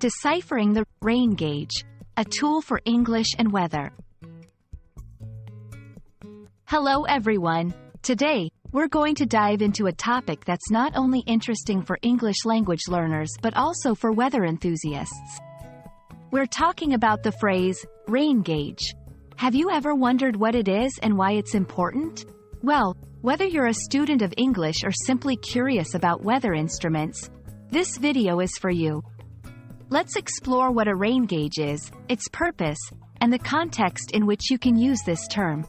Deciphering the Rain Gauge, a tool for English and weather. Hello everyone. Today, we're going to dive into a topic that's not only interesting for English language learners but also for weather enthusiasts. We're talking about the phrase, rain gauge. Have you ever wondered what it is and why it's important? Well, whether you're a student of English or simply curious about weather instruments, this video is for you. Let's explore what a rain gauge is, its purpose, and the context in which you can use this term.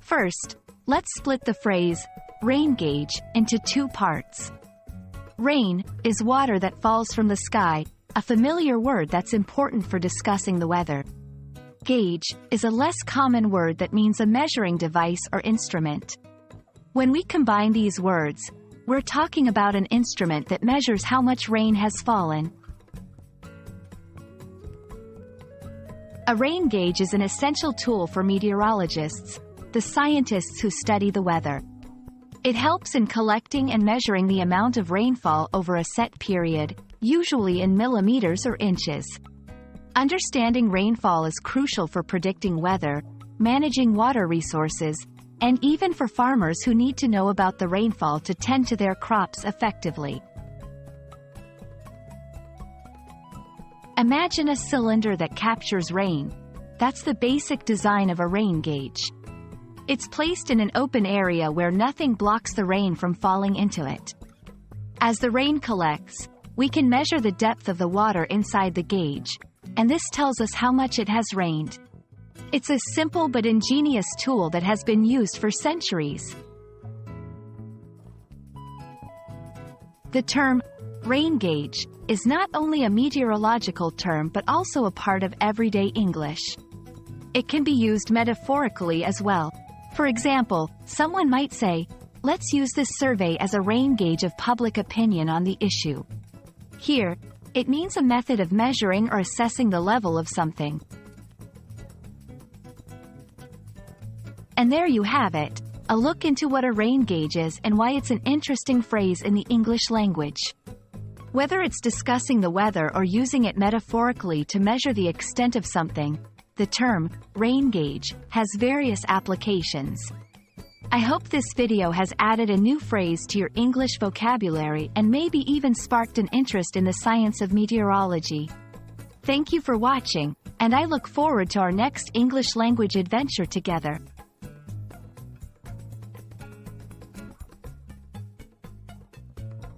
First, let's split the phrase, rain gauge, into two parts. Rain is water that falls from the sky, a familiar word that's important for discussing the weather. Gauge is a less common word that means a measuring device or instrument. When we combine these words, we're talking about an instrument that measures how much rain has fallen. A rain gauge is an essential tool for meteorologists, the scientists who study the weather. It helps in collecting and measuring the amount of rainfall over a set period, usually in millimeters or inches. Understanding rainfall is crucial for predicting weather, managing water resources, and even for farmers who need to know about the rainfall to tend to their crops effectively. Imagine a cylinder that captures rain. That's the basic design of a rain gauge. It's placed in an open area where nothing blocks the rain from falling into it. As the rain collects, we can measure the depth of the water inside the gauge, and this tells us how much it has rained. It's a simple but ingenious tool that has been used for centuries. The term, rain gauge, is not only a meteorological term but also a part of everyday English. It can be used metaphorically as well. For example, someone might say, "Let's use this survey as a rain gauge of public opinion on the issue." Here, it means a method of measuring or assessing the level of something. And there you have it, a look into what a rain gauge is and why it's an interesting phrase in the English language. Whether it's discussing the weather or using it metaphorically to measure the extent of something, the term, rain gauge, has various applications. I hope this video has added a new phrase to your English vocabulary and maybe even sparked an interest in the science of meteorology. Thank you for watching, and I look forward to our next English language adventure together.